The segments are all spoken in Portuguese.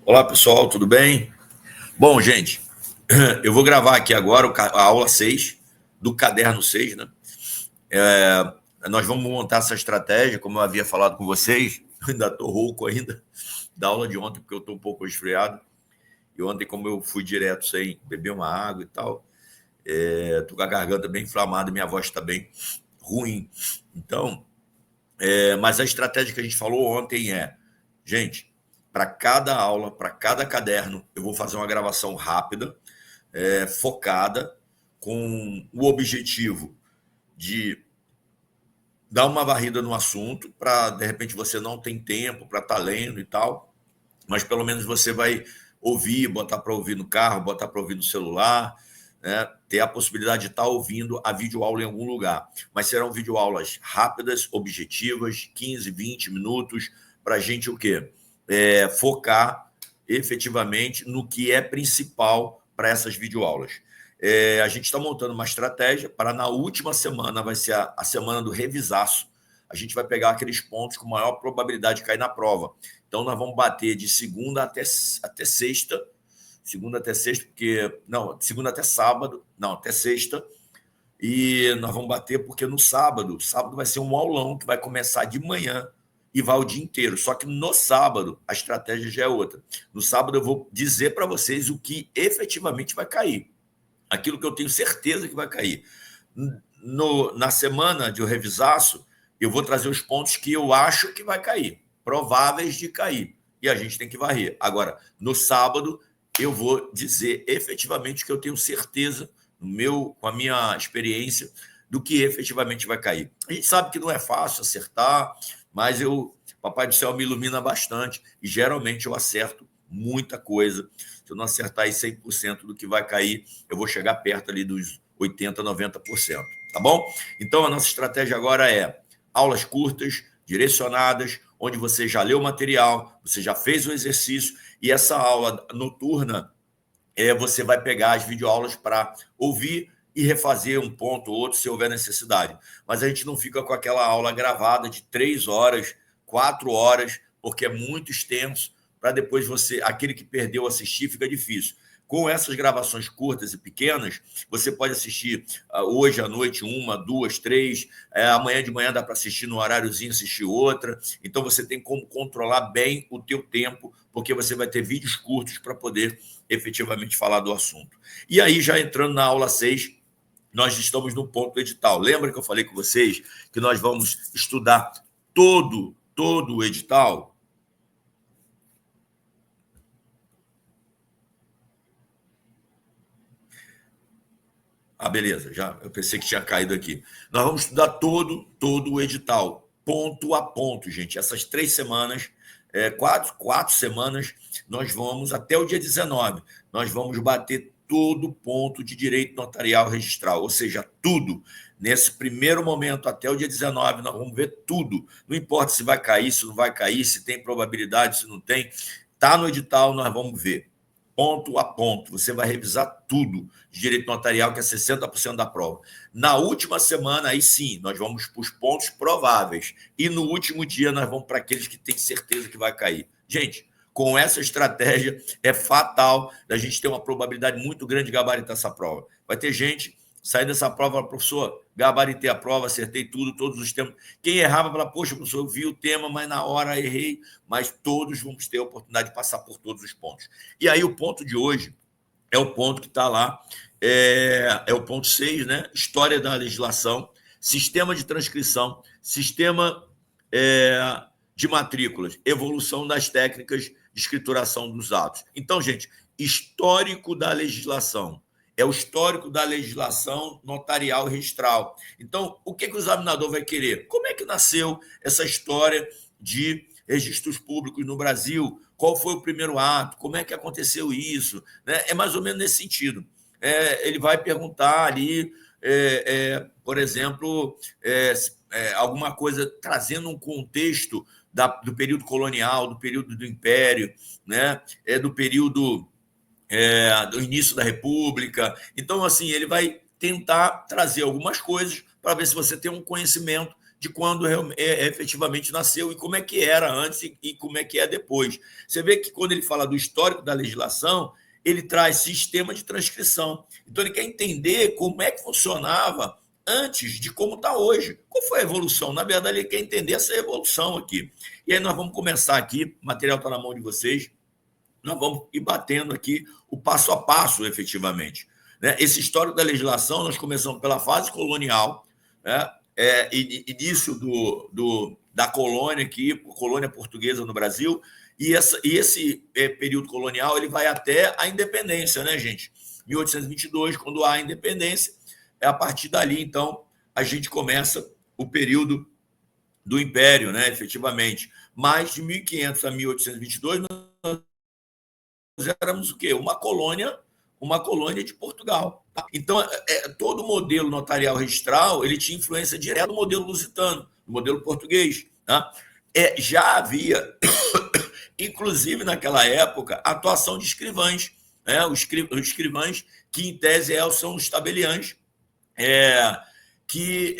Olá, pessoal, tudo bem? Bom, gente, eu vou gravar aqui agora a aula 6 do caderno 6, né? Nós vamos montar essa estratégia, como eu havia falado com vocês. Eu ainda estou rouco ainda da aula de ontem, porque eu estou um pouco resfriado. E ontem, como eu fui direto sem beber uma água e tal, estou com a garganta bem inflamada, minha voz está bem ruim. Então, mas a estratégia que a gente falou ontem gente, para cada aula, para cada caderno, eu vou fazer uma gravação rápida, focada, com o objetivo de dar uma varrida no assunto, para, de repente, você não tem tempo para estar lendo e tal, mas pelo menos você vai ouvir, botar para ouvir no carro, botar para ouvir no celular, né? Ter a possibilidade de estar ouvindo a videoaula em algum lugar. Mas serão videoaulas rápidas, objetivas, 15, 20 minutos, para a gente o quê? Focar efetivamente no que é principal para essas videoaulas. A gente está montando uma estratégia para na última semana, vai ser a semana do revisaço. A gente vai pegar aqueles pontos com maior probabilidade de cair na prova. Então, nós vamos bater de segunda até sexta, porque. Não, segunda até sábado, não, até sexta. E nós vamos bater porque no sábado vai ser um aulão que vai começar de manhã e vai o dia inteiro. Só que no sábado, a estratégia já é outra. No sábado, eu vou dizer para vocês o que efetivamente vai cair. Aquilo que eu tenho certeza que vai cair. Na semana de revisaço, eu vou trazer os pontos que eu acho que vai cair, prováveis de cair, e a gente tem que varrer. Agora, no sábado, eu vou dizer efetivamente que eu tenho certeza, com a minha experiência, do que efetivamente vai cair. A gente sabe que não é fácil acertar, mas Papai do Céu me ilumina bastante, e geralmente eu acerto muita coisa. Se eu não acertar aí 100% do que vai cair, eu vou chegar perto ali dos 80%, 90%, tá bom? Então, a nossa estratégia agora é aulas curtas, direcionadas, onde você já leu o material, você já fez o exercício, e essa aula noturna, você vai pegar as videoaulas para ouvir e refazer um ponto ou outro, se houver necessidade. Mas a gente não fica com aquela aula gravada de 3 horas, 4 horas, porque é muito extenso, para depois aquele que perdeu assistir, fica difícil. Com essas gravações curtas e pequenas, você pode assistir hoje à noite 1, 2, 3, amanhã de manhã dá para assistir no horáriozinho, assistir outra. Então, você tem como controlar bem o teu tempo, porque você vai ter vídeos curtos para poder efetivamente falar do assunto. E aí, já entrando na aula 6, nós estamos no ponto do edital. Lembra que eu falei com vocês que nós vamos estudar todo o edital? Beleza, eu pensei que tinha caído aqui. Nós vamos estudar todo o edital, ponto a ponto, gente. Essas 3 semanas, 4 semanas, nós vamos, até o dia 19, nós vamos bater todo ponto de direito notarial registral, ou seja, tudo. Nesse primeiro momento, até o dia 19, nós vamos ver tudo. Não importa se vai cair, se não vai cair, se tem probabilidade, se não tem. Está no edital, nós vamos ver. Ponto a ponto, você vai revisar tudo de direito notarial, que é 60% da prova. Na última semana, aí sim, nós vamos para os pontos prováveis. E no último dia, nós vamos para aqueles que têm certeza que vai cair. Gente, com essa estratégia, é fatal da gente ter uma probabilidade muito grande de gabaritar essa prova. Vai ter gente sair dessa prova, professor, gabaritei a prova, acertei tudo, todos os temas. Quem errava, fala, poxa, professor, eu vi o tema, mas na hora errei. Mas todos vamos ter a oportunidade de passar por todos os pontos. E aí, o ponto de hoje é o ponto que está lá, é o ponto 6, né? História da legislação, sistema de transcrição, sistema de matrículas, evolução das técnicas de escrituração dos atos. Então, gente, histórico da legislação. É o histórico da legislação notarial e registral. Então, o que o examinador vai querer? Como é que nasceu essa história de registros públicos no Brasil? Qual foi o primeiro ato? Como é que aconteceu isso? É mais ou menos nesse sentido. Ele vai perguntar ali, por exemplo, alguma coisa trazendo um contexto do período colonial, do período do Império, né? Do período do início da República. Então, assim, ele vai tentar trazer algumas coisas para ver se você tem um conhecimento de quando efetivamente nasceu e como é que era antes e como é que é depois. Você vê que quando ele fala do histórico da legislação, ele traz sistema de transcrição. Então, ele quer entender como é que funcionava antes de como está hoje. Qual foi a evolução? Na verdade, ele quer entender essa evolução aqui. E aí nós vamos começar aqui, o material está na mão de vocês, nós vamos ir batendo aqui o passo a passo, efetivamente. Né? Esse histórico da legislação, nós começamos pela fase colonial, né? Início da colônia aqui, colônia portuguesa no Brasil, e esse período colonial ele vai até a independência, né, gente? 1822, quando há a independência, a partir dali, então, a gente começa o período do Império, né, efetivamente. Mas de 1500 a 1822, nós éramos o quê? Uma colônia de Portugal. Tá? Então, todo o modelo notarial registral ele tinha influência direta do modelo lusitano, do modelo português. Tá? Já havia, inclusive naquela época, atuação de escrivães, né? Os escrivães que, em tese, são os tabeliães, que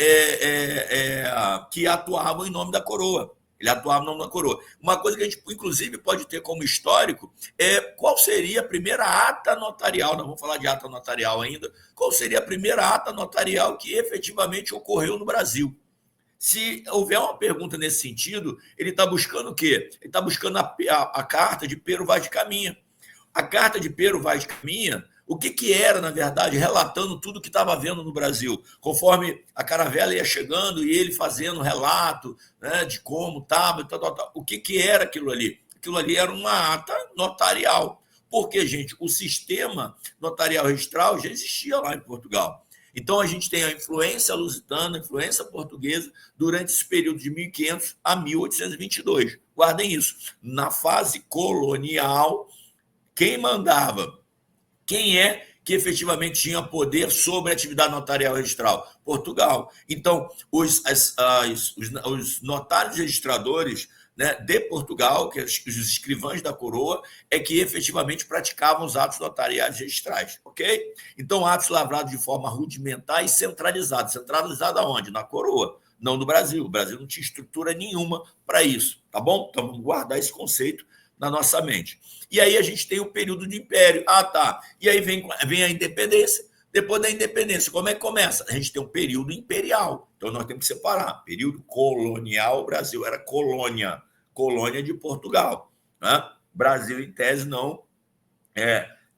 atuavam em nome da coroa. Ele atuava em nome da coroa. Uma coisa que a gente, inclusive, pode ter como histórico é qual seria a primeira ata notarial, nós vamos falar de ata notarial ainda, qual seria a primeira ata notarial que efetivamente ocorreu no Brasil. Se houver uma pergunta nesse sentido, ele está buscando o quê? Ele está buscando a carta de Pero Vaz de Caminha. A carta de Pero Vaz de Caminha, o que era, na verdade, relatando tudo que estava vendo no Brasil, conforme a caravela ia chegando e ele fazendo relato, né, de como estava, o que era aquilo ali? Aquilo ali era uma ata notarial. Porque, gente, o sistema notarial registral já existia lá em Portugal. Então, a gente tem a influência lusitana, a influência portuguesa, durante esse período de 1500 a 1822. Guardem isso. Na fase colonial, quem mandava? Quem é que efetivamente tinha poder sobre a atividade notarial registral? Portugal. Então, os notários registradores, né, de Portugal, que os escrivães da coroa, é que efetivamente praticavam os atos notariais registrais, ok? Então, atos lavrados de forma rudimentar e centralizada. Centralizada onde? Na coroa, não no Brasil. O Brasil não tinha estrutura nenhuma para isso, tá bom? Então, vamos guardar esse conceito na nossa mente. E aí a gente tem o período de império. Ah, tá. E aí vem a independência. Depois da independência, como é que começa? A gente tem um período imperial. Então, nós temos que separar. Período colonial, o Brasil era colônia de Portugal. Né? Brasil, em tese, não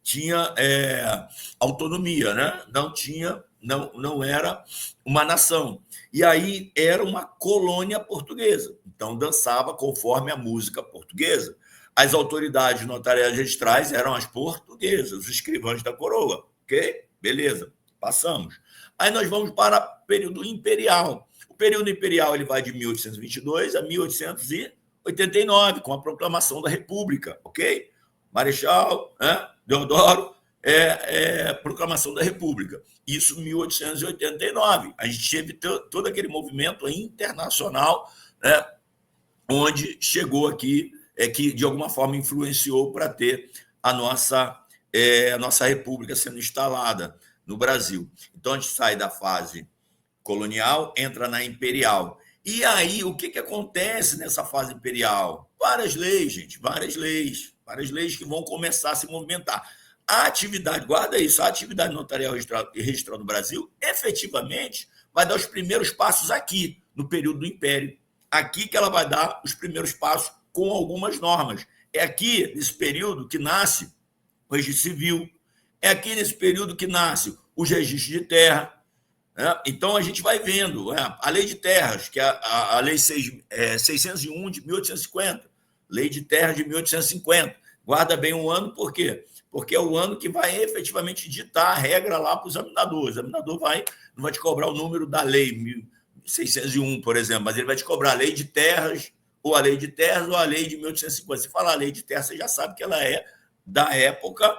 tinha autonomia, né? Não era uma nação. E aí era uma colônia portuguesa. Então, dançava conforme a música portuguesa. As autoridades notariais registrais eram as portuguesas, os escrivães da coroa, ok? Beleza, passamos. Aí nós vamos para o período imperial. O período imperial ele vai de 1822 a 1889, com a proclamação da República, ok? Marechal, Deodoro, proclamação da República. Isso em 1889. A gente teve todo aquele movimento internacional, né, onde chegou aqui, que de alguma forma influenciou para ter a nossa república sendo instalada no Brasil. Então, a gente sai da fase colonial, entra na imperial. E aí, o que acontece nessa fase imperial? Várias leis, gente, várias leis que vão começar a se movimentar. A atividade, guarda isso, a atividade notarial registrada no Brasil, efetivamente, vai dar os primeiros passos aqui, no período do Império. Aqui que ela vai dar os primeiros passos com algumas normas. É aqui, nesse período, que nasce o registro civil. É aqui, nesse período, que nasce os registros de terra. Né? Então, a gente vai vendo a lei de terras, que é a lei 601 de 1850, lei de terras de 1850. Guarda bem o ano, por quê? Porque é o ano que vai efetivamente ditar a regra lá para o examinador. O examinador não vai te cobrar o número da lei 601, por exemplo, mas ele vai te cobrar a lei de terras, ou a lei de terras, ou a lei de 1850. Se falar a lei de terras, você já sabe que ela é da época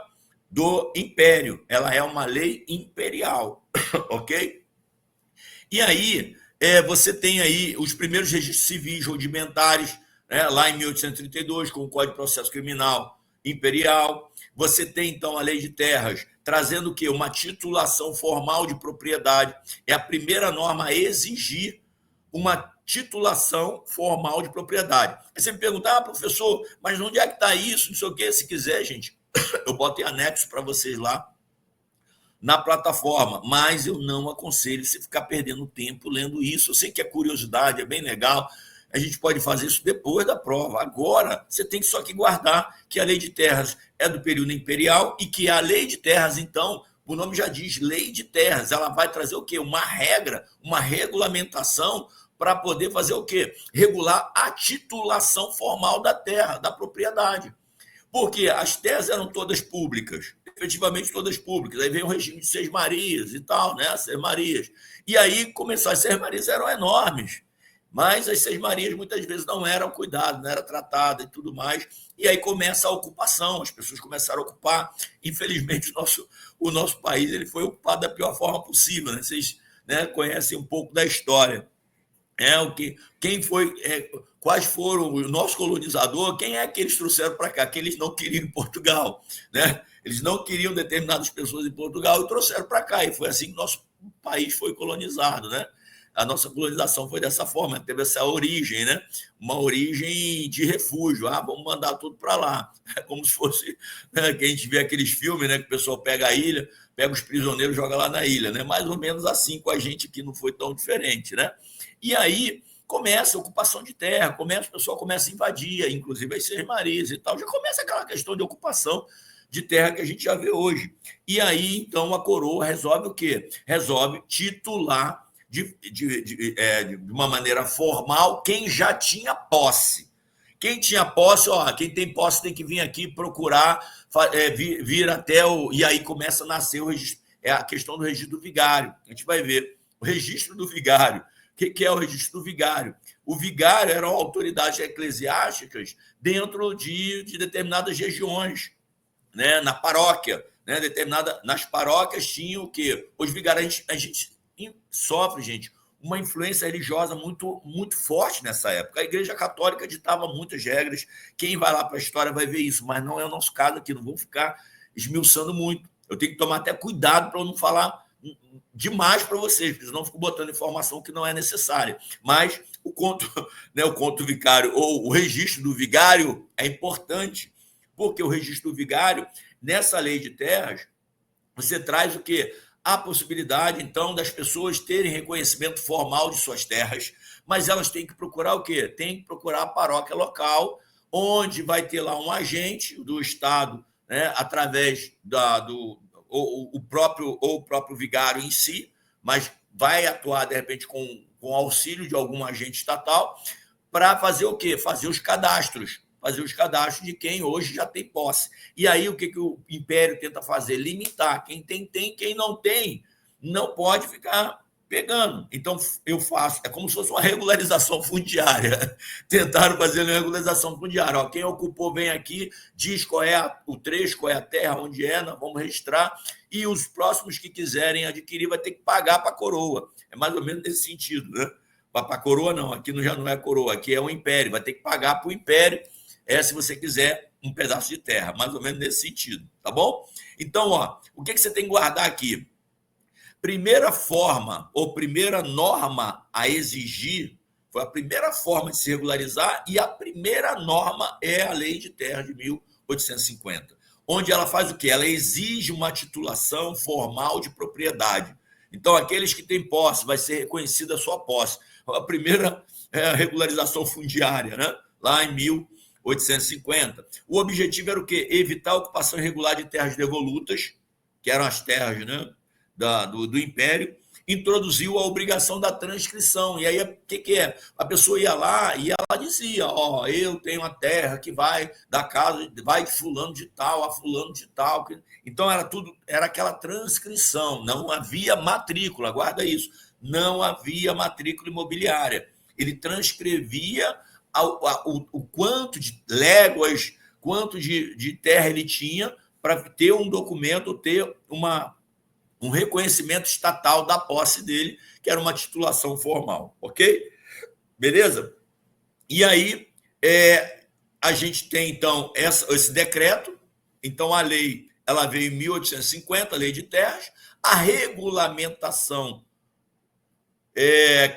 do Império. Ela é uma lei imperial, ok? E aí, você tem aí os primeiros registros civis rudimentares, lá em 1832, com o Código de Processo Criminal Imperial. Você tem, então, a lei de terras, trazendo o quê? Uma titulação formal de propriedade. É a primeira norma a exigir uma titulação formal de propriedade. Aí você me pergunta, professor, mas onde é que está isso? Não sei o quê. Se quiser, gente, eu boto em anexo para vocês lá na plataforma, mas eu não aconselho você ficar perdendo tempo lendo isso. Eu sei que é curiosidade, é bem legal, a gente pode fazer isso depois da prova. Agora, você tem só que guardar que a lei de terras é do período imperial e que a lei de terras, então, o nome já diz lei de terras, ela vai trazer o quê? Uma regra, uma regulamentação para poder fazer o quê? Regular a titulação formal da terra, da propriedade. Porque as terras eram todas públicas, efetivamente todas públicas. Aí veio o regime de Seis Marias e tal, né? Seis Marias. E aí começou, as Seis Marias eram enormes, mas as Seis Marias muitas vezes não eram cuidadas, não eram tratadas e tudo mais. E aí começa a ocupação, as pessoas começaram a ocupar. Infelizmente, o nosso país ele foi ocupado da pior forma possível, né? Vocês, né, conhecem um pouco da história. Quem foi, quais foram o nosso colonizador, quem é que eles trouxeram para cá, que eles não queriam em Portugal, né? Eles não queriam determinadas pessoas em Portugal e trouxeram para cá, e foi assim que nosso país foi colonizado, né? A nossa colonização foi dessa forma, teve essa origem, né? Uma origem de refúgio, vamos mandar tudo para lá, é como se fosse, né, que a gente vê aqueles filmes, né, que o pessoal pega a ilha, pega os prisioneiros e joga lá na ilha, né? Mais ou menos assim com a gente aqui, não foi tão diferente, né? E aí começa a ocupação de terra, o pessoal começa a invadir, inclusive as Seis Marias e tal, já começa aquela questão de ocupação de terra que a gente já vê hoje. E aí, então, a coroa resolve o quê? Resolve titular de uma maneira formal quem já tinha posse. Quem tinha posse, quem tem posse tem que vir aqui procurar, vir até o... E aí começa a nascer a questão do registro do vigário. A gente vai ver o registro do vigário. O que é o registro do vigário? O vigário eram autoridades eclesiásticas dentro de determinadas regiões, né? Na paróquia, né? Nas paróquias tinha o quê? Os vigários, a gente sofre, gente, uma influência religiosa muito, muito forte nessa época. A Igreja Católica ditava muitas regras. Quem vai lá para a história vai ver isso, mas não é o nosso caso aqui, não vou ficar esmiuçando muito. Eu tenho que tomar até cuidado para eu não falar demais para vocês, porque senão eu fico botando informação que não é necessária. Mas o conto, né, o conto vicário ou o registro do vigário é importante, porque o registro do vigário, nessa lei de terras, você traz o quê? A possibilidade, então, das pessoas terem reconhecimento formal de suas terras, mas elas têm que procurar o quê? Tem que procurar a paróquia local, onde vai ter lá um agente do Estado, né, através o próprio vigário em si, mas vai atuar, de repente, com auxílio de algum agente estatal, para fazer o quê? Fazer os cadastros de quem hoje já tem posse. E aí o que o Império tenta fazer? Limitar. Quem tem, quem não tem, não pode ficar pegando. Então, eu faço, é como se fosse uma regularização fundiária. Tentaram fazer uma regularização fundiária. Quem ocupou vem aqui, diz qual é o trecho, qual é a terra, onde é, nós vamos registrar, e os próximos que quiserem adquirir vai ter que pagar para a coroa. É mais ou menos nesse sentido, né? Para a coroa, não. Aqui já não é coroa, aqui é o Império. Vai ter que pagar para o Império, se você quiser um pedaço de terra, mais ou menos nesse sentido, tá bom? Então, o que você tem que guardar aqui? Primeira forma, ou primeira norma a exigir, foi a primeira forma de se regularizar, e a primeira norma é a Lei de Terra de 1850, onde ela faz o quê? Ela exige uma titulação formal de propriedade. Então, aqueles que têm posse, vai ser reconhecida a sua posse. A primeira é a regularização fundiária, né? Lá em 1850. O objetivo era o quê? Evitar a ocupação irregular de terras devolutas, que eram as terras, né, do Império, introduziu a obrigação da transcrição. E aí, o que é? A pessoa ia lá e ela dizia, eu tenho uma terra que vai da casa, vai de fulano de tal a fulano de tal. Então, era aquela transcrição, não havia matrícula, guarda isso, não havia matrícula imobiliária. Ele transcrevia o quanto de léguas, quanto de terra ele tinha para ter um documento, ter um reconhecimento estatal da posse dele, que era uma titulação formal, ok? Beleza? E aí, a gente tem, então, esse decreto. Então, a lei ela veio em 1850, a Lei de Terras. A regulamentação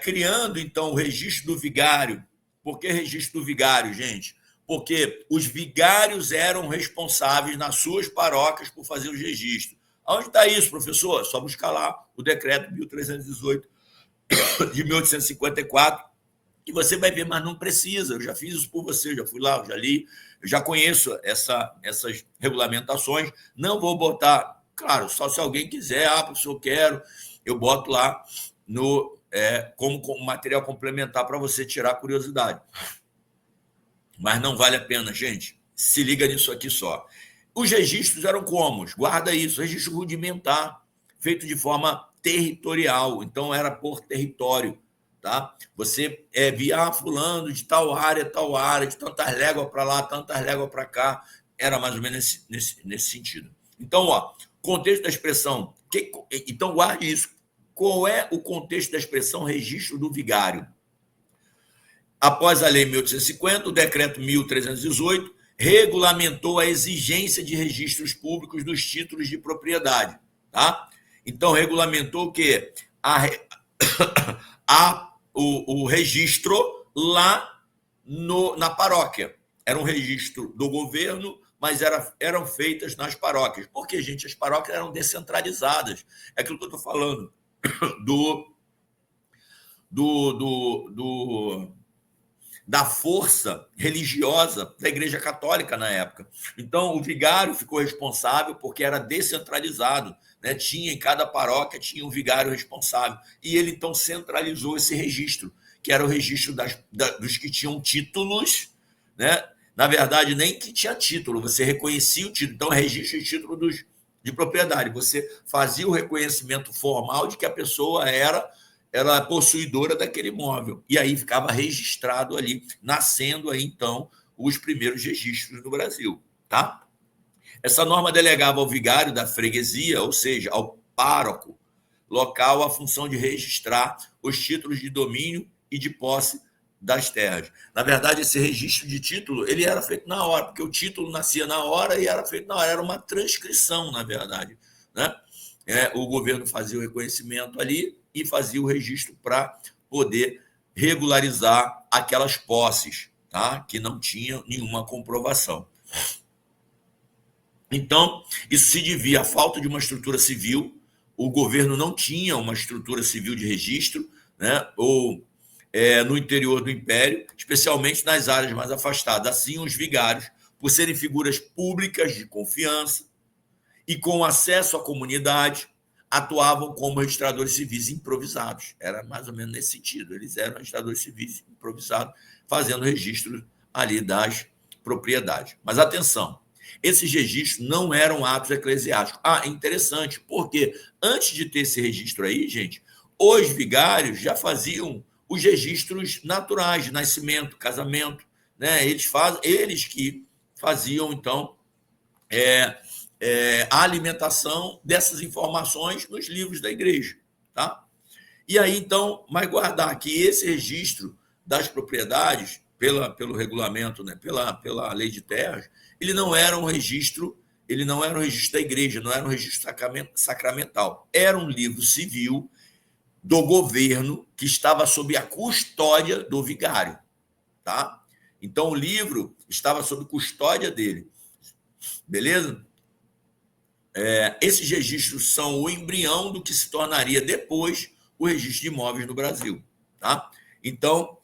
criando, então, o registro do vigário. Por que registro do vigário, gente? Porque os vigários eram responsáveis nas suas paróquias por fazer os registros. Onde está isso, professor? É só buscar lá o decreto 1318 de 1854, que você vai ver, mas não precisa. Eu já fiz isso por você, eu já fui lá, eu já li, eu já conheço essas regulamentações. Não vou botar, claro, só se alguém quiser, professor, eu quero, eu boto lá como material complementar para você tirar a curiosidade. Mas não vale a pena, gente. Se liga nisso aqui só. Os registros eram como? Guarda isso, registro rudimentar, feito de forma territorial, então era por território, tá? Você via fulano de tal área, de tantas léguas para lá, tantas léguas para cá, era mais ou menos nesse sentido. Então, contexto da expressão, então guarde isso. Qual é o contexto da expressão registro do vigário? Após a Lei 1850, o Decreto 1318 regulamentou a exigência de registros públicos dos títulos de propriedade. Tá? Então, regulamentou o quê? O registro lá na paróquia. Era um registro do governo, mas eram feitas nas paróquias. Porque, gente, as paróquias eram descentralizadas. É aquilo que eu estou falando da força religiosa da Igreja Católica na época. Então, o vigário ficou responsável porque era descentralizado, né? Tinha em cada paróquia tinha um vigário responsável, e ele então centralizou esse registro, que era o registro dos que tinham títulos, né? Na verdade, nem que tinha título, você reconhecia o título. Então, registro de título de propriedade. Você fazia o reconhecimento formal de que a pessoa era possuidora daquele imóvel. E aí ficava registrado ali, nascendo aí, então, os primeiros registros no Brasil. Tá? Essa norma delegava ao vigário da freguesia, ou seja, ao pároco local, a função de registrar os títulos de domínio e de posse das terras. Na verdade, esse registro de título ele era feito na hora, porque o título nascia na hora e era feito na hora. Era uma transcrição, na verdade. Né? O governo fazia o reconhecimento ali e fazia o registro para poder regularizar aquelas posses, tá? Que não tinham nenhuma comprovação. Então, isso se devia à falta de uma estrutura civil. O governo não tinha uma estrutura civil de registro, né? Ou no interior do Império, especialmente nas áreas mais afastadas. Assim, os vigários, por serem figuras públicas de confiança e com acesso à comunidade, atuavam como registradores civis improvisados. Era mais ou menos nesse sentido. Eles eram registradores civis improvisados, fazendo registro ali das propriedades. Mas atenção, esses registros não eram atos eclesiásticos. É interessante, porque antes de ter esse registro aí, gente, os vigários já faziam os registros naturais de nascimento, casamento, né? Eles que faziam, então, a alimentação dessas informações nos livros da igreja. Tá? E aí, então, mas guardar que esse registro das propriedades, pelo regulamento, né, pela lei de terras, ele não era um registro da igreja, não era um registro sacramental. Era um livro civil do governo que estava sob a custódia do vigário. Tá? Então, o livro estava sob custódia dele. Beleza? Esses registros são o embrião do que se tornaria depois o registro de imóveis no Brasil. Tá? Então,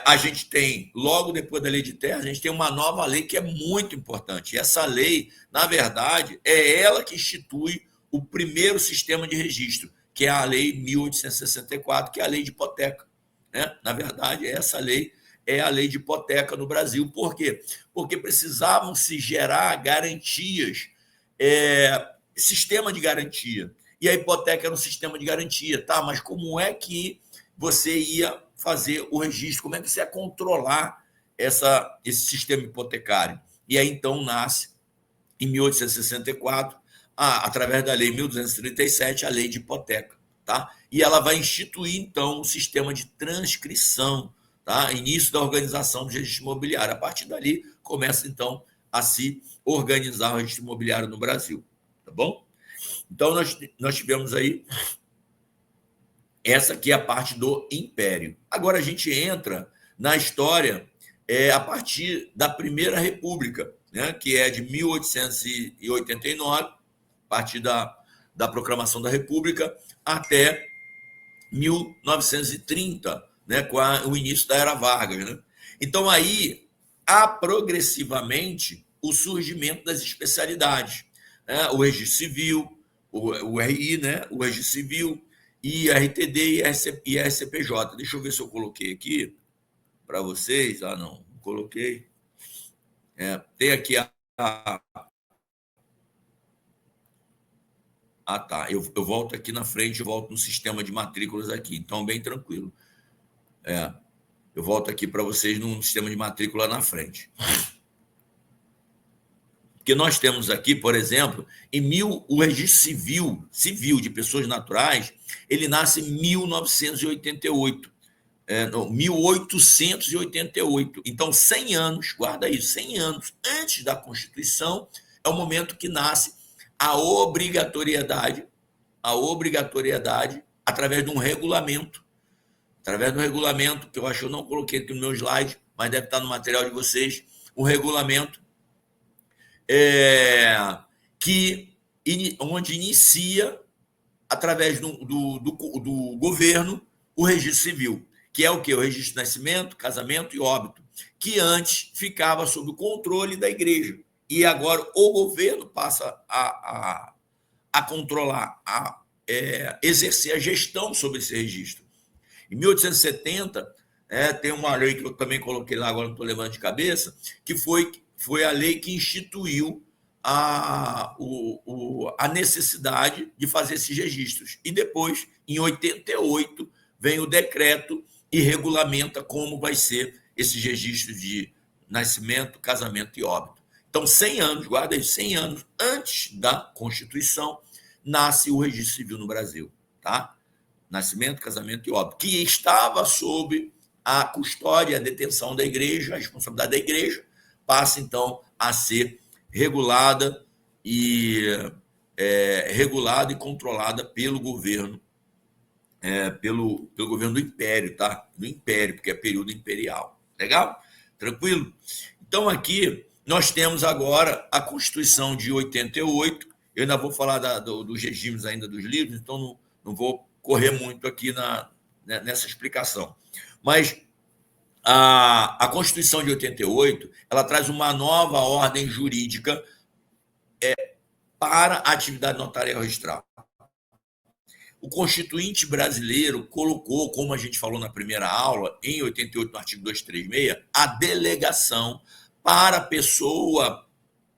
a gente tem, logo depois da lei de terras, a gente tem uma nova lei que é muito importante. E essa lei, na verdade, é ela que institui o primeiro sistema de registro, que é a lei 1864, que é a lei de hipoteca. Né? Na verdade, essa lei é a lei de hipoteca no Brasil. Por quê? Porque precisavam se gerar garantias, sistema de garantia. E a hipoteca era um sistema de garantia, tá? Mas como é que você ia fazer o registro? Como é que você ia controlar esse sistema hipotecário? E aí, então, nasce, em 1864, através da Lei 1237, a Lei de Hipoteca. Tá? E ela vai instituir, então, um sistema de transcrição, tá? Início da organização do registro imobiliário. A partir dali, começa, então, a se organizar o registro imobiliário no Brasil. Tá bom? Então, nós tivemos aí Essa aqui é a parte do Império. Agora a gente entra na história a partir da Primeira República, né, que é de 1889, a partir da proclamação da República, até 1930, né, com o início da Era Vargas. Né? Então, aí, há progressivamente o surgimento das especialidades. Né? O registro civil, o RI, né? O registro civil, IRTD e RCPJ. Deixa eu ver se eu coloquei aqui para vocês. Ah, não coloquei. Tem aqui tá. Eu volto aqui na frente, eu volto no sistema de matrículas aqui. Então, bem tranquilo. Eu volto aqui para vocês no sistema de matrícula na frente. Porque nós temos aqui, por exemplo, o registro civil de pessoas naturais, ele nasce em 1988. 1888. Então, 100 anos, guarda isso, 100 anos antes da Constituição, é o momento que nasce a obrigatoriedade, através de um regulamento. Através do regulamento, que eu acho que eu não coloquei aqui no meu slide, mas deve estar no material de vocês, um regulamento onde inicia, através do governo, o registro civil, que é o quê? O registro de nascimento, casamento e óbito, que antes ficava sob o controle da igreja. E agora o governo passa a controlar, a exercer a gestão sobre esse registro. Em 1870, tem uma lei que eu também coloquei lá, agora não estou lembrando de cabeça, que foi a lei que instituiu a necessidade de fazer esses registros. E depois, em 88, vem o decreto e regulamenta como vai ser esses registros de nascimento, casamento e óbito. Então, 100 anos, guarda aí, 100 anos antes da Constituição, nasce o registro civil no Brasil, tá? Nascimento, casamento e óbito, que estava sob a custódia, a detenção da igreja, a responsabilidade da igreja, passa, então, a ser regulada e controlada pelo governo, pelo governo do Império, tá? Do Império, porque é período imperial. Legal? Tranquilo? Então, aqui, nós temos agora a Constituição de 88. Eu ainda vou falar dos regimes ainda dos livros, então não vou correr muito aqui nessa explicação. Mas a Constituição de 88, ela traz uma nova ordem jurídica para a atividade notarial registral. O Constituinte brasileiro colocou, como a gente falou na primeira aula, em 88, no artigo 236, a delegação para pessoa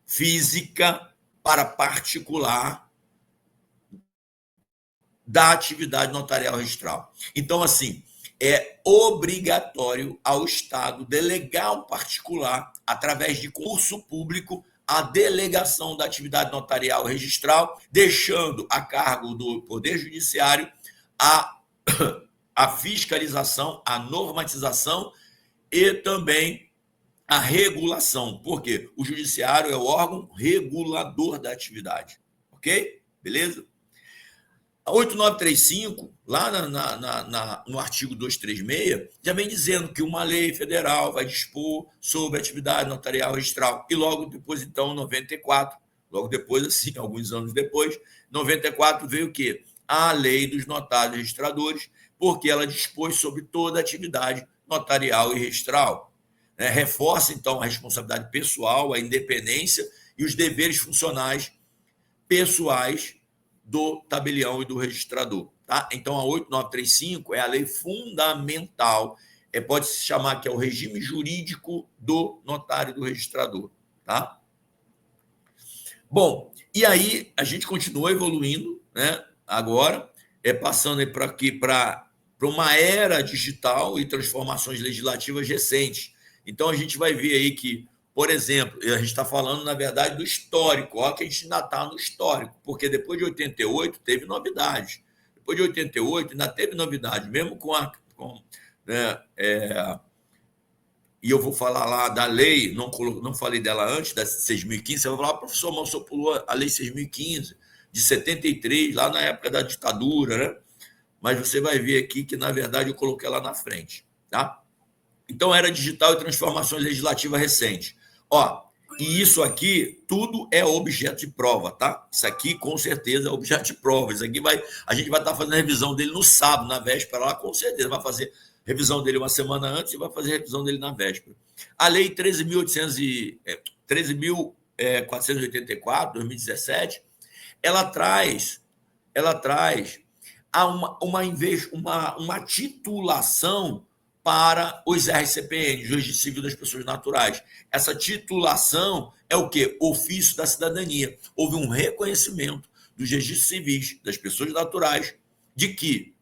física, para particular, da atividade notarial registral. Então, assim, é obrigatório ao Estado delegar ao particular, através de concurso público, a delegação da atividade notarial registral, deixando a cargo do Poder Judiciário a fiscalização, a normatização e também a regulação, porque o Judiciário é o órgão regulador da atividade. Ok? Beleza? A 8935, lá no artigo 236, já vem dizendo que uma lei federal vai dispor sobre a atividade notarial registral. E logo depois, então, 94, logo depois, assim, alguns anos depois, 94 veio o quê? A lei dos notários registradores, porque ela dispôs sobre toda a atividade notarial e registral. Reforça, então, a responsabilidade pessoal, a independência e os deveres funcionais pessoais do tabelião e do registrador. Tá? Então, a 8935 é a lei fundamental, pode-se chamar que é o regime jurídico do notário e do registrador. Tá? Bom, e aí a gente continua evoluindo, né? Agora, passando por aqui para uma era digital e transformações legislativas recentes. Então, a gente vai ver aí que, por exemplo, a gente está falando, na verdade, do histórico, ó, que a gente ainda está no histórico, porque depois de 88 teve novidades. Depois de 88 ainda teve novidade, mesmo e eu vou falar lá da lei, não falei dela antes, da 6.015, você vai falar, professor, mas o senhor pulou a lei 6.015, de 73, lá na época da ditadura, né? mas você vai ver aqui que, na verdade, eu coloquei lá na frente, tá? Então, era digital e transformações legislativas recentes. Ó, e isso aqui, tudo é objeto de prova, tá? Isso aqui, com certeza, é objeto de prova. Isso aqui a gente vai estar fazendo a revisão dele no sábado, na véspera, lá, com certeza. Vai fazer revisão dele uma semana antes e vai fazer revisão dele na véspera. A Lei 13.484, 2017, ela traz uma titulação para os RCPN, Registro Civil das Pessoas Naturais. Essa titulação é o quê? Ofício da cidadania. Houve um reconhecimento dos registros civis das pessoas naturais de que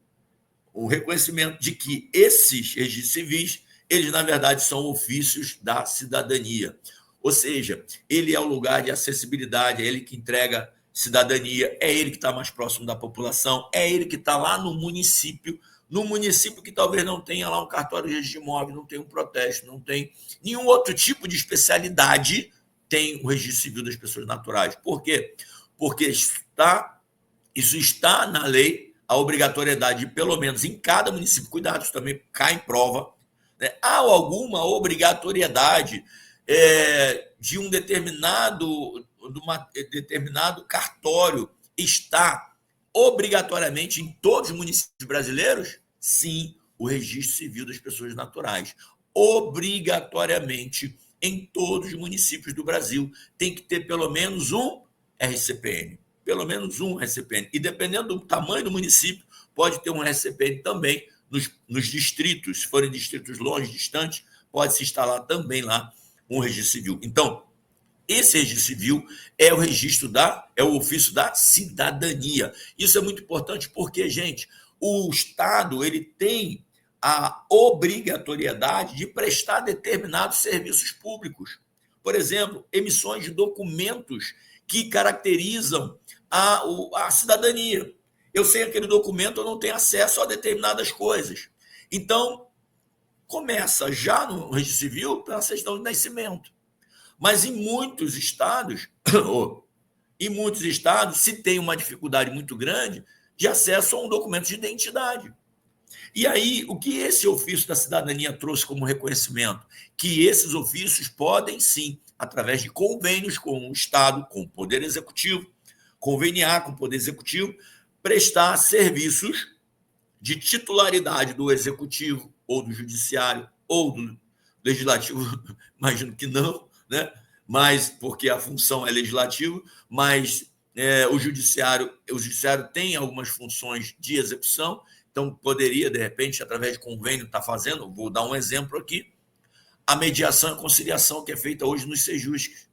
esses registros civis, eles, na verdade, são ofícios da cidadania. Ou seja, ele é o lugar de acessibilidade, é ele que entrega cidadania, é ele que está mais próximo da população, é ele que está lá no município que talvez não tenha lá um cartório de registro de imóvel, não tem um protesto, não tem nenhum outro tipo de especialidade, tem o registro civil das pessoas naturais. Por quê? Porque isso está na lei, a obrigatoriedade de, pelo menos em cada município, cuidado, isso também cai em prova, né? Há alguma obrigatoriedade de um determinado cartório estar obrigatoriamente em todos os municípios brasileiros? Sim, o registro civil das pessoas naturais. Obrigatoriamente em todos os municípios do Brasil tem que ter pelo menos um RCPN. Pelo menos um RCPN. E dependendo do tamanho do município, pode ter um RCPN também nos distritos. Se forem distritos longe, distantes, pode se instalar também lá um registro civil. Então, esse registro civil é o ofício da cidadania. Isso é muito importante porque, gente, o Estado ele tem a obrigatoriedade de prestar determinados serviços públicos. Por exemplo, emissões de documentos que caracterizam a cidadania. Eu sem aquele documento, eu não tenho acesso a determinadas coisas. Então, começa já no registro civil pela questão de nascimento. Mas em muitos estados se tem uma dificuldade muito grande de acesso a um documento de identidade. E aí, o que esse ofício da cidadania trouxe como reconhecimento? Que esses ofícios podem, sim, através de convênios com o Estado, com o Poder Executivo, conveniar com o Poder Executivo, prestar serviços de titularidade do Executivo, ou do Judiciário, ou do Legislativo, imagino que não, né? Mas porque a função é legislativa, mas o judiciário tem algumas funções de execução, então poderia, de repente, através de convênio, estar fazendo, vou dar um exemplo aqui, a mediação e conciliação que é feita hoje nos Sejuscs.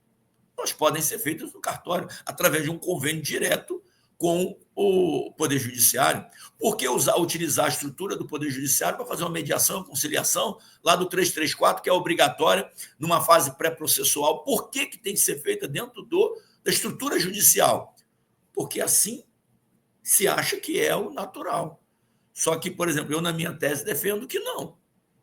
Elas podem ser feitas no cartório, através de um convênio direto com o Poder Judiciário. Por que utilizar a estrutura do Poder Judiciário para fazer uma mediação e conciliação lá do 334, que é obrigatória numa fase pré-processual? Por que tem que ser feita dentro da estrutura judicial? Porque assim se acha que é o natural. Só que, por exemplo, eu na minha tese defendo que não.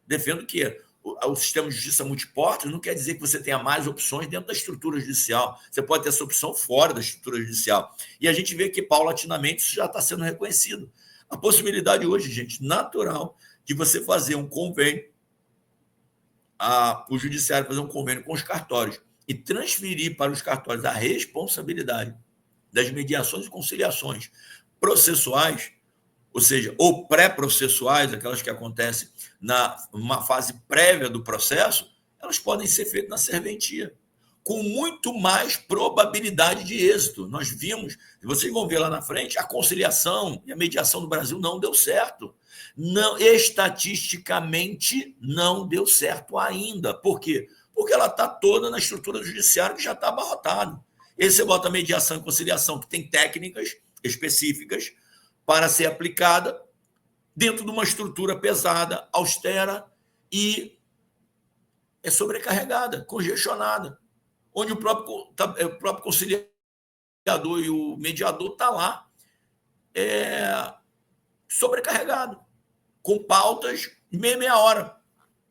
Defendo que o sistema de justiça multiportas não quer dizer que você tenha mais opções dentro da estrutura judicial. Você pode ter essa opção fora da estrutura judicial. E a gente vê que, paulatinamente, isso já está sendo reconhecido. A possibilidade hoje, gente, natural, de você fazer um convênio, o judiciário fazer um convênio com os cartórios e transferir para os cartórios a responsabilidade das mediações e conciliações processuais, ou seja, ou pré-processuais, aquelas que acontecem numa fase prévia do processo, elas podem ser feitas na serventia, com muito mais probabilidade de êxito. Nós vimos, vocês vão ver lá na frente, a conciliação e a mediação no Brasil não deu certo. Não, estatisticamente não deu certo ainda. Por quê? Porque ela está toda na estrutura judiciária que já está abarrotado. E aí você bota a mediação e conciliação, que tem técnicas específicas para ser aplicada dentro de uma estrutura pesada, austera e sobrecarregada, congestionada, onde o próprio conciliador e o mediador está lá sobrecarregado, com pautas meia hora,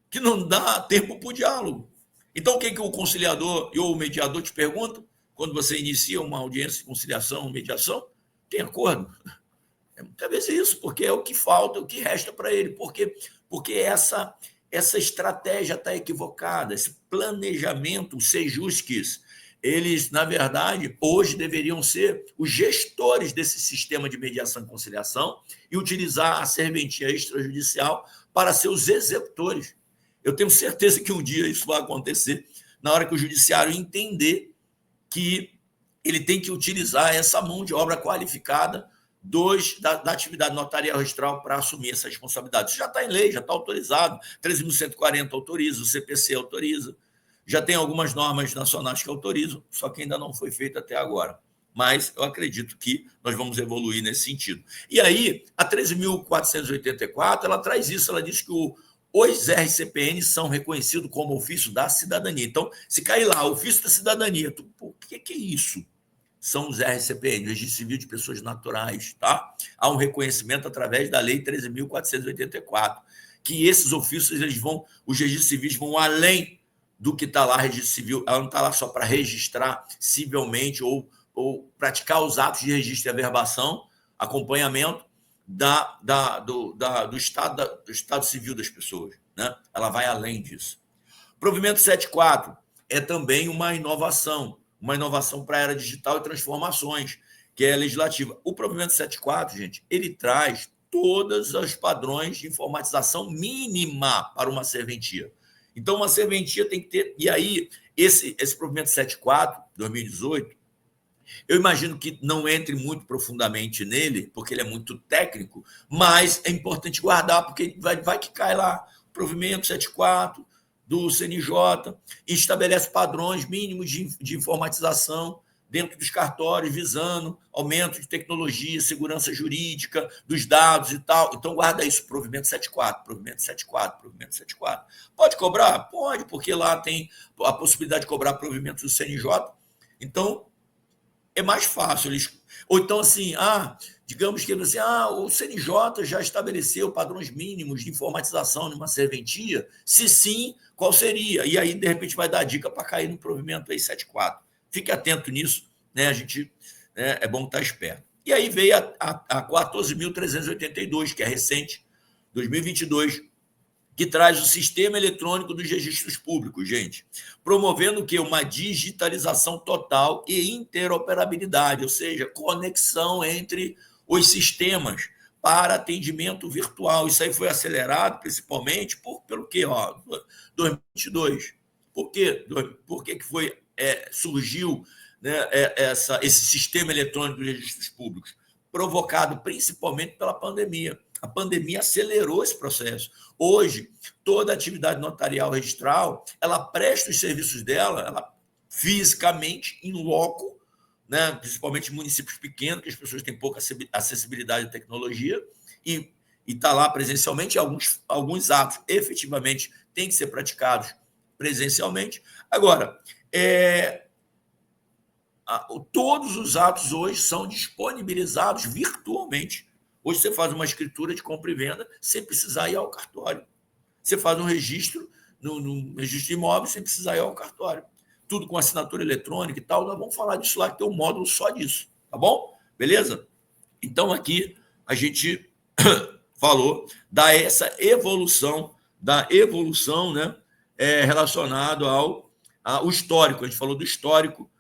que não dá tempo para o diálogo. Então, o que o conciliador ou o mediador te perguntam quando você inicia uma audiência de conciliação ou mediação? Tem acordo? Muitas vezes isso, porque é o que falta, é o que resta para ele. Porque essa estratégia está equivocada, esse planejamento, os sejusques, eles, na verdade, hoje deveriam ser os gestores desse sistema de mediação e conciliação e utilizar a serventia extrajudicial para ser os executores. Eu tenho certeza que um dia isso vai acontecer, na hora que o judiciário entender que ele tem que utilizar essa mão de obra qualificada da atividade notarial registral para assumir essa responsabilidade. Isso já está em lei, já está autorizado. 13.140 autoriza, o CPC autoriza. Já tem algumas normas nacionais que autorizam, só que ainda não foi feito até agora. Mas eu acredito que nós vamos evoluir nesse sentido. E aí, a 13.484, ela traz isso, ela diz que os RCPN são reconhecidos como ofício da cidadania. Então, se cair lá, ofício da cidadania, o que é isso? São os RCPN, Registro Civil de Pessoas Naturais, tá? Há um reconhecimento através da Lei 13.484, que esses ofícios, os registros civis vão além do que está lá, registro civil, ela não está lá só para registrar civilmente ou praticar os atos de registro e averbação, acompanhamento do estado civil das pessoas, né? Ela vai além disso. Provimento 74 é também uma inovação para a era digital e transformações, que é legislativa. O provimento 74, gente, ele traz todos os padrões de informatização mínima para uma serventia. Então, uma serventia tem que ter... E aí, esse provimento 74, 2018, eu imagino que não entre muito profundamente nele, porque ele é muito técnico, mas é importante guardar, porque vai que cai lá o provimento 74 do CNJ, e estabelece padrões mínimos de informatização dentro dos cartórios, visando aumento de tecnologia, segurança jurídica dos dados e tal. Então, guarda isso, provimento 74, provimento 74, provimento 74. Pode cobrar? Pode, porque lá tem a possibilidade de cobrar provimento do CNJ. Então, é mais fácil. Ou então, assim, digamos que assim, o CNJ já estabeleceu padrões mínimos de informatização numa serventia? Se sim, qual seria? E aí, de repente, vai dar dica para cair no provimento aí 74. Fique atento nisso, né? A gente é bom estar esperto. E aí veio a 14.382, que é recente, 2022, que traz o sistema eletrônico dos registros públicos, gente, promovendo o quê? Uma digitalização total e interoperabilidade, ou seja, conexão entre os sistemas para atendimento virtual. Isso aí foi acelerado, principalmente, pelo quê? 2022. Por quê? Por que surgiu, né, esse sistema eletrônico dos registros públicos? Provocado principalmente pela pandemia. A pandemia acelerou esse processo. Hoje, toda atividade notarial registral, ela presta os serviços dela, fisicamente, em loco, né, principalmente em municípios pequenos, que as pessoas têm pouca acessibilidade à tecnologia, e está lá presencialmente. Alguns atos, efetivamente, têm que ser praticados presencialmente. Agora, todos os atos hoje são disponibilizados virtualmente. Hoje você faz uma escritura de compra e venda sem precisar ir ao cartório. Você faz um registro no registro de imóveis sem precisar ir ao cartório. Tudo com assinatura eletrônica e tal. Nós vamos falar disso lá, que tem um módulo só disso. Tá bom? Beleza? Então, aqui a gente falou dessa evolução, né, relacionado ao histórico. A gente falou do histórico.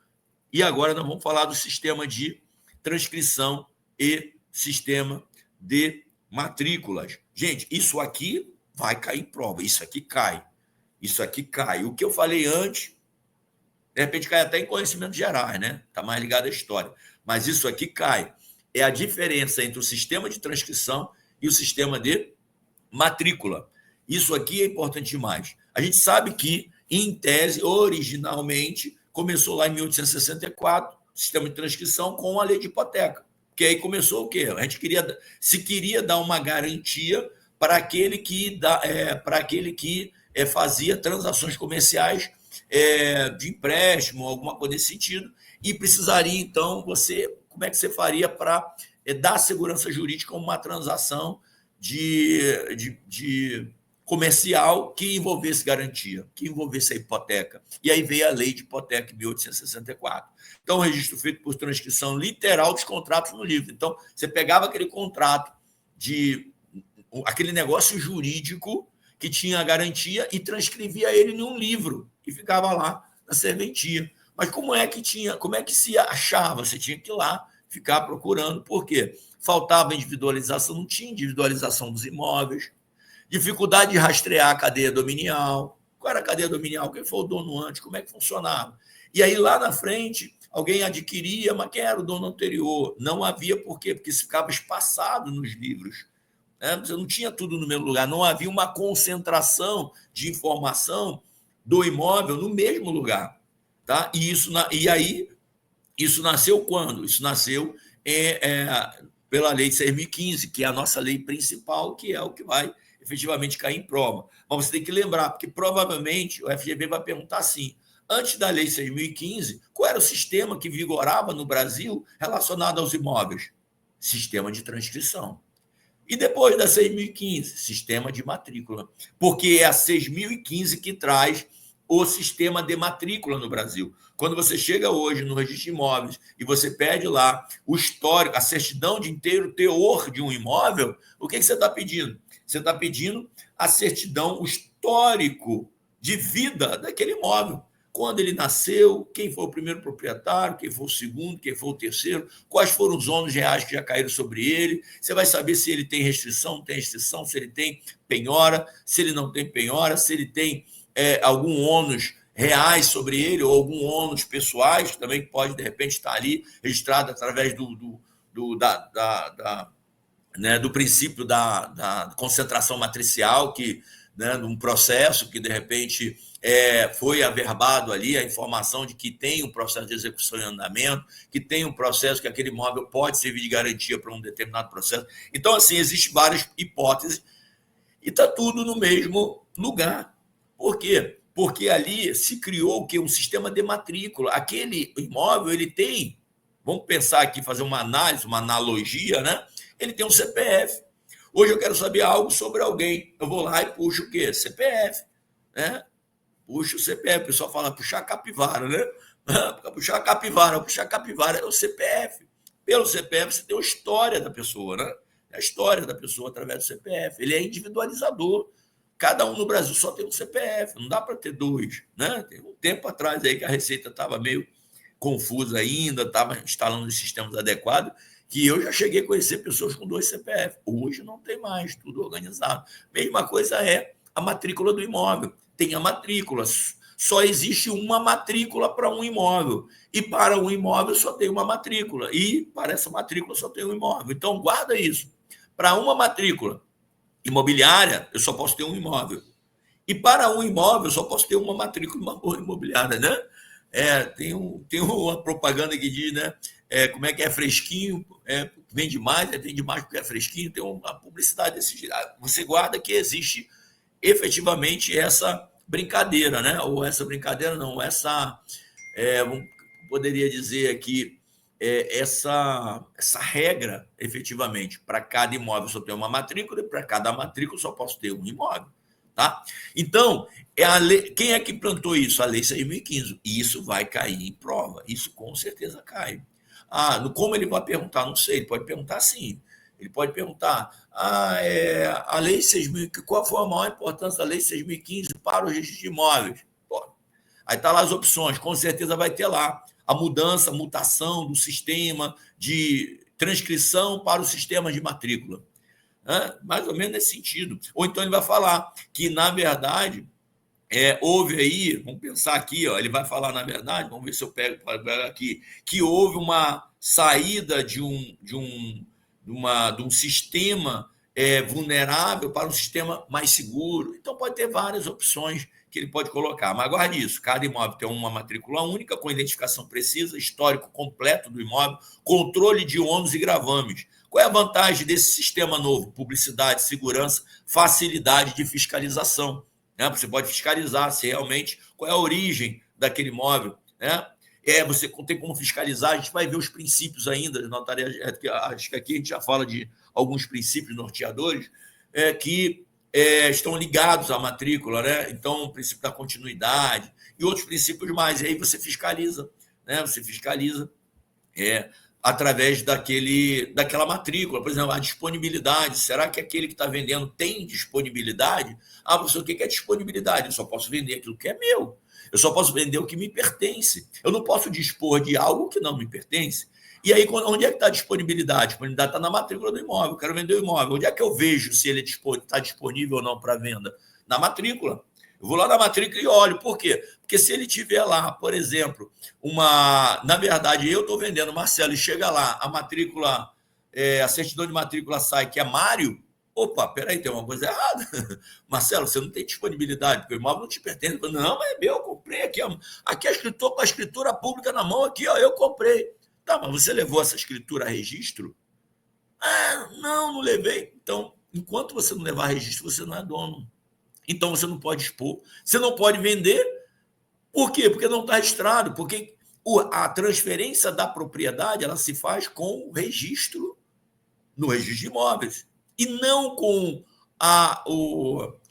E agora nós vamos falar do sistema de transcrição e sistema de matrículas. Gente, isso aqui vai cair em prova. Isso aqui cai. O que eu falei antes, de repente cai até em conhecimentos gerais, né? Está mais ligado à história. Mas isso aqui cai. É a diferença entre o sistema de transcrição e o sistema de matrícula. Isso aqui é importante demais. A gente sabe que, em tese, originalmente, começou lá em 1864, o sistema de transcrição com a lei de hipoteca. Que aí começou o quê? A gente queria dar uma garantia para aquele que fazia transações comerciais de empréstimo, alguma coisa nesse sentido, e precisaria, então, como é que você faria para dar segurança jurídica a uma transação de comercial que envolvesse garantia, que envolvesse a hipoteca. E aí veio a lei de hipoteca em 1864. Então, o registro feito por transcrição literal dos contratos no livro. Então, você pegava aquele contrato aquele negócio jurídico que tinha a garantia e transcrevia ele em um livro e ficava lá na serventia. Mas como é que se achava? Você tinha que ir lá ficar procurando. Por quê? Faltava individualização, não tinha individualização dos imóveis, dificuldade de rastrear a cadeia dominial. Qual era a cadeia dominial? Quem foi o dono antes? Como é que funcionava? E aí, lá na frente, alguém adquiria, mas quem era o dono anterior? Não havia por quê? Porque isso ficava espaçado nos livros. Você não tinha tudo no mesmo lugar, não havia uma concentração de informação do imóvel no mesmo lugar. Tá? E aí, isso nasceu quando? Isso nasceu pela Lei de 6.015, que é a nossa lei principal, que é o que vai efetivamente cair em prova. Mas você tem que lembrar, porque provavelmente o FGV vai perguntar assim: antes da Lei 6.015, qual era o sistema que vigorava no Brasil relacionado aos imóveis? Sistema de transcrição. E depois da 6.015, sistema de matrícula, porque é a 6.015 que traz o sistema de matrícula no Brasil. Quando você chega hoje no registro de imóveis e você pede lá o histórico, a certidão de inteiro teor de um imóvel, o que você está pedindo? Você está pedindo a certidão, o histórico de vida daquele imóvel. Quando ele nasceu, quem foi o primeiro proprietário, quem foi o segundo, quem foi o terceiro, quais foram os ônus reais que já caíram sobre ele. Você vai saber se ele tem restrição, não tem restrição, se ele tem penhora, se ele não tem penhora, se ele tem algum ônus reais sobre ele ou algum ônus pessoais também, que pode, de repente, estar ali registrado através do princípio da concentração matricial, que, num processo que, de repente, foi averbado ali a informação de que tem um processo de execução em andamento, que tem um processo que aquele imóvel pode servir de garantia para um determinado processo. Então, assim, existem várias hipóteses e está tudo no mesmo lugar. Por quê? Porque ali se criou o quê? Um sistema de matrícula. Aquele imóvel, ele tem, vamos pensar aqui, fazer uma análise, uma analogia, né? Ele tem um CPF. Hoje eu quero saber algo sobre alguém. Eu vou lá e puxo o quê? CPF. Né? Puxo o CPF. O pessoal fala puxar a capivara, né? Puxar a capivara é o CPF. Pelo CPF você tem a história da pessoa, né? A história da pessoa através do CPF. Ele é individualizador. Cada um no Brasil só tem um CPF, não dá para ter dois. Né? Tem um tempo atrás aí que a Receita estava meio confusa ainda, estava instalando os sistemas adequados, que eu já cheguei a conhecer pessoas com 2 CPF. Hoje não tem mais, tudo organizado. Mesma coisa é a matrícula do imóvel. Tem a matrícula, só existe uma matrícula para um imóvel. E para um imóvel só tem uma matrícula. E para essa matrícula só tem um imóvel. Então, guarda isso. Para uma matrícula imobiliária, eu só posso ter um imóvel. E para um imóvel, eu só posso ter uma matrícula imobiliária, né? Tem uma propaganda que diz, né? Como é que é fresquinho, vende mais, vende mais porque é fresquinho, tem uma publicidade desse jeito. Você guarda que existe efetivamente essa brincadeira, né? Ou essa brincadeira não, poderia dizer aqui, essa regra, efetivamente, para cada imóvel só tem uma matrícula e para cada matrícula só posso ter um imóvel. Tá? Então, quem é que plantou isso? A Lei 6.015. E isso vai cair em prova. Isso com certeza cai. Como ele vai perguntar? Não sei. Ele pode perguntar assim. Ele pode perguntar: a Lei 6.015, qual foi a maior importância da Lei 6.015 para o registro de imóveis? Aí está lá as opções. Com certeza vai ter lá a mutação do sistema de transcrição para o sistema de matrícula. Mais ou menos nesse sentido. Ou então ele vai falar que, na verdade, houve aí, vamos pensar aqui, ele vai falar, na verdade, vamos ver se eu pego aqui, que houve uma saída de um sistema vulnerável para um sistema mais seguro. Então, pode ter várias opções que ele pode colocar. Mas guarde isso, cada imóvel tem uma matrícula única, com identificação precisa, histórico completo do imóvel, controle de ônus e gravames. Qual é a vantagem desse sistema novo? Publicidade, segurança, facilidade de fiscalização. Né? Você pode fiscalizar se realmente qual é a origem daquele imóvel. Né? Você tem como fiscalizar, a gente vai ver os princípios ainda, acho que aqui a gente já fala de alguns princípios norteadores, que estão ligados à matrícula, né? Então, o princípio da continuidade e outros princípios mais. E aí você fiscaliza, né? Você fiscaliza através daquela matrícula, por exemplo, a disponibilidade. Será que aquele que está vendendo tem disponibilidade? Ah, professor, o que é disponibilidade? Eu só posso vender aquilo que é meu. Eu só posso vender o que me pertence. Eu não posso dispor de algo que não me pertence. E aí, onde é que está a disponibilidade? A disponibilidade está na matrícula do imóvel. Eu quero vender o imóvel. Onde é que eu vejo se ele está disponível ou não para venda? Na matrícula. Eu vou lá na matrícula e olho. Por quê? Porque se ele tiver lá, por exemplo, na verdade, eu estou vendendo Marcelo e chega lá, a matrícula, a certidão de matrícula sai que é Mário. Opa, peraí, tem uma coisa errada. Marcelo, você não tem disponibilidade, porque o imóvel não te pertence. Não, mas é meu, eu comprei aqui. Aqui a escritura, com a escritura pública na mão, aqui, ó, eu comprei. Tá, mas você levou essa escritura a registro? Ah, não levei. Então, enquanto você não levar a registro, você não é dono. Então, você não pode expor. Você não pode vender. Por quê? Porque não está registrado. Porque a transferência da propriedade ela se faz com o registro no registro de imóveis. E não com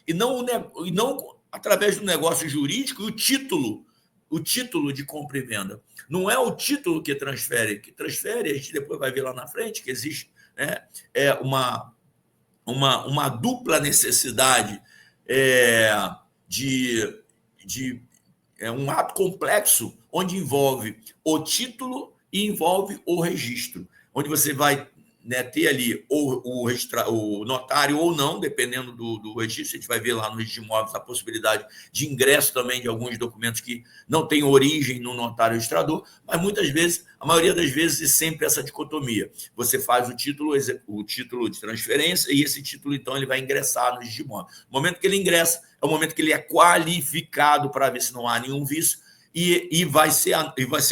e não através do negócio jurídico e o título de compra e venda. Não é o título que transfere, a gente depois vai ver lá na frente que existe, né, uma dupla necessidade de um ato complexo onde envolve o título e envolve o registro, onde você vai, né, ter ali o notário ou não, dependendo do registro. A gente vai ver lá no registro de imóveis a possibilidade de ingresso também de alguns documentos que não têm origem no notário registrador, mas muitas vezes, a maioria das vezes, é sempre essa dicotomia. Você faz o título de transferência e esse título, então, ele vai ingressar no registro de imóveis. No momento que ele ingressa, é o momento que ele é qualificado para ver se não há nenhum vício e vai ser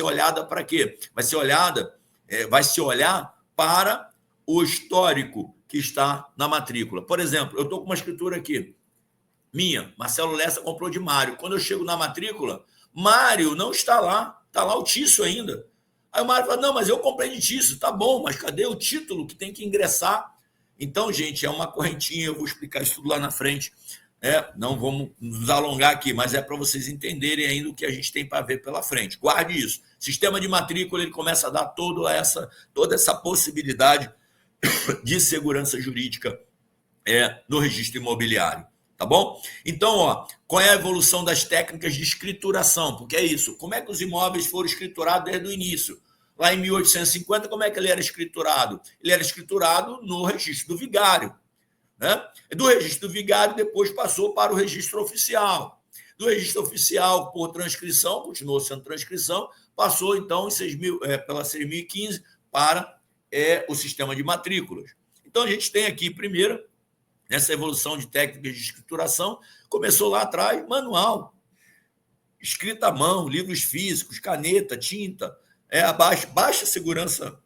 olhada para quê? Vai se olhar para o histórico que está na matrícula. Por exemplo, eu estou com uma escritura aqui, minha, Marcelo Lessa comprou de Mário. Quando eu chego na matrícula, Mário não está lá o Tício ainda. Aí o Mário fala, não, mas eu comprei de Tício, tá bom, mas cadê o título que tem que ingressar? Então, gente, é uma correntinha, eu vou explicar isso tudo lá na frente. Não vamos nos alongar aqui, mas é para vocês entenderem ainda o que a gente tem para ver pela frente. Guarde isso. Sistema de matrícula, ele começa a dar toda essa possibilidade de segurança jurídica no registro imobiliário, tá bom? Então, qual é a evolução das técnicas de escrituração? Porque é isso, como é que os imóveis foram escriturados desde o início? Lá em 1850, como é que ele era escriturado? Ele era escriturado no registro do vigário, né? Do registro do vigário, depois passou para o registro oficial. Do registro oficial, por transcrição, continuou sendo transcrição, passou, então, pela 6.015 para o sistema de matrículas. Então, a gente tem aqui, primeiro, nessa evolução de técnicas de escrituração, começou lá atrás, manual, escrita à mão, livros físicos, caneta, tinta, baixa segurança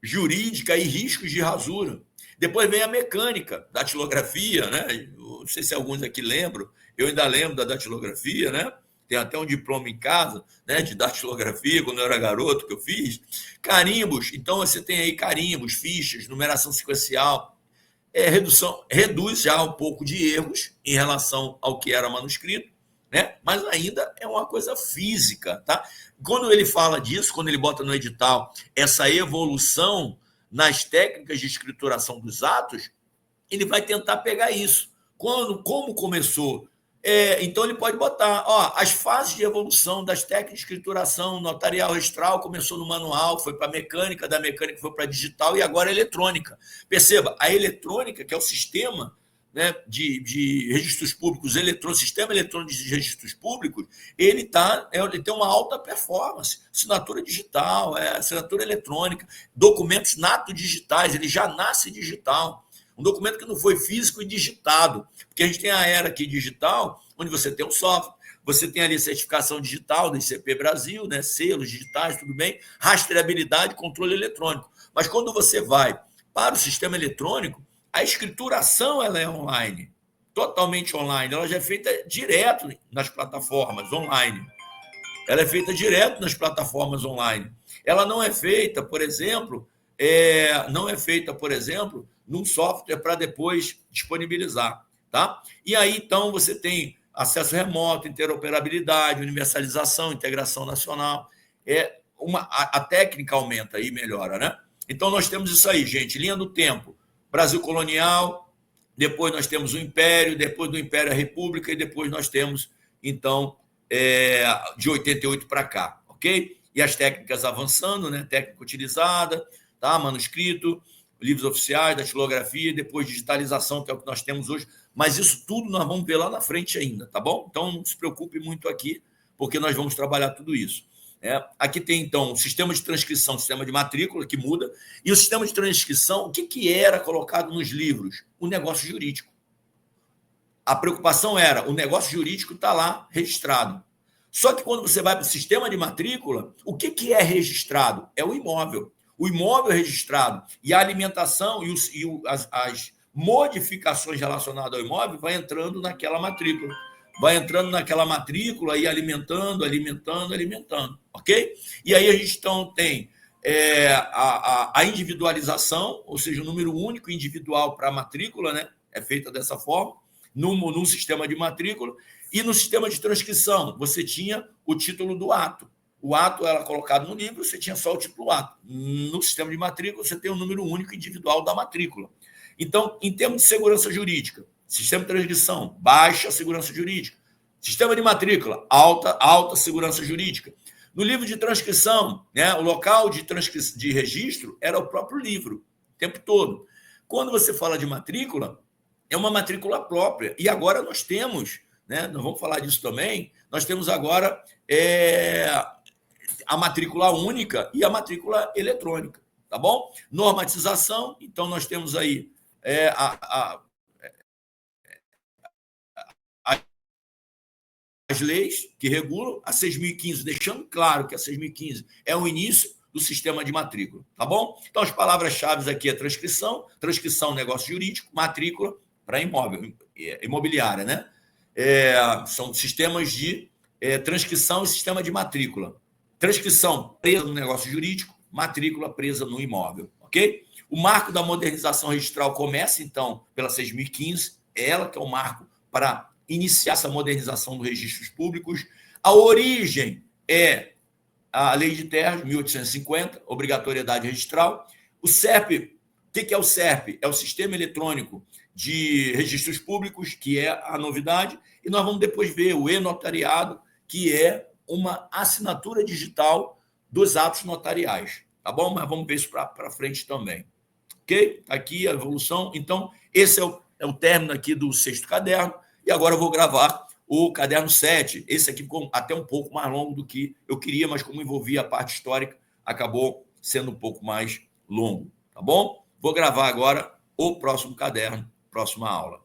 jurídica e riscos de rasura. Depois vem a mecânica, datilografia, né? Não sei se alguns aqui lembram, eu ainda lembro da datilografia, né? Tem até um diploma em casa, né, de datilografia, quando eu era garoto, que eu fiz. Carimbos, então você tem aí carimbos, fichas, numeração sequencial. Reduz já um pouco de erros em relação ao que era manuscrito, né? Mas ainda é uma coisa física, tá? Quando ele fala disso, quando ele bota no edital essa evolução nas técnicas de escrituração dos atos, ele vai tentar pegar isso. Como começou? Então, ele pode botar as fases de evolução das técnicas de escrituração, notarial, registral, começou no manual, foi para a mecânica, da mecânica foi para a digital e agora a eletrônica. Perceba, a eletrônica, que é o sistema, né, de registros públicos, sistema eletrônico de registros públicos, ele tem uma alta performance, assinatura digital, assinatura eletrônica, documentos nato digitais, ele já nasce digital. Um documento que não foi físico e digitado, porque a gente tem a era aqui digital, onde você tem um software, você tem ali certificação digital do ICP Brasil, né, selos digitais, tudo bem, rastreabilidade, controle eletrônico. Mas quando você vai para o sistema eletrônico, a escrituração ela é online, totalmente online, ela já é feita direto nas plataformas online. Ela é feita direto nas plataformas online. Ela não é feita, por exemplo, num software para depois disponibilizar. tá? E aí, então, você tem acesso remoto, interoperabilidade, universalização, integração nacional. A técnica aumenta e melhora, né? Então, nós temos isso aí, gente. Linha do tempo. Brasil colonial, depois nós temos o Império, depois do Império a República, e depois nós temos, então, de 88 para cá, ok? E as técnicas avançando, né? Técnica utilizada, tá? Manuscrito, livros oficiais, datilografia, depois digitalização, que é o que nós temos hoje. Mas isso tudo nós vamos ver lá na frente ainda, tá bom? Então, não se preocupe muito aqui, porque nós vamos trabalhar tudo isso. Aqui tem, então, o sistema de transcrição, o sistema de matrícula, que muda, e o sistema de transcrição, o que era colocado nos livros? O negócio jurídico. A preocupação era, o negócio jurídico está lá registrado. Só que quando você vai para o sistema de matrícula, o que é registrado? É o imóvel. O imóvel registrado e a alimentação e as modificações relacionadas ao imóvel vai entrando naquela matrícula. Vai entrando naquela matrícula e alimentando, ok? E aí a gente então tem a individualização, ou seja, o número único individual para a matrícula, né? É feita dessa forma, num sistema de matrícula, e no sistema de transcrição, você tinha o título do ato. O ato era colocado no livro, você tinha só o título do ato. No sistema de matrícula, você tem o número único individual da matrícula. Então, em termos de segurança jurídica, sistema de transcrição, baixa segurança jurídica. Sistema de matrícula, alta segurança jurídica. No livro de transcrição, né, o local de registro era o próprio livro, o tempo todo. Quando você fala de matrícula, é uma matrícula própria. E agora nós temos, né, nós vamos falar disso também, nós temos agora a matrícula única e a matrícula eletrônica, tá bom? Normatização, então nós temos aí as leis que regulam, a 6.015, deixando claro que a 6.015 é o início do sistema de matrícula, tá bom? Então, as palavras-chave aqui é transcrição, negócio jurídico, matrícula para imóvel, imobiliária, né? São sistemas de transcrição e sistema de matrícula. Transcrição presa no negócio jurídico, matrícula presa no imóvel, ok? O marco da modernização registral começa, então, pela 6.015, ela que é o marco para iniciar essa modernização dos registros públicos. A origem é a Lei de Terras, 1850, obrigatoriedade registral. O SERP, o que é o SERP? É o Sistema Eletrônico de Registros Públicos, que é a novidade, e nós vamos depois ver o e-notariado, que é uma assinatura digital dos atos notariais, tá bom? Mas vamos ver isso para frente também, ok? Aqui a evolução. Então, esse é o término aqui do 6º caderno, e agora eu vou gravar o caderno 7. Esse aqui ficou até um pouco mais longo do que eu queria, mas como envolvia a parte histórica, acabou sendo um pouco mais longo, tá bom? Vou gravar agora o próximo caderno, próxima aula.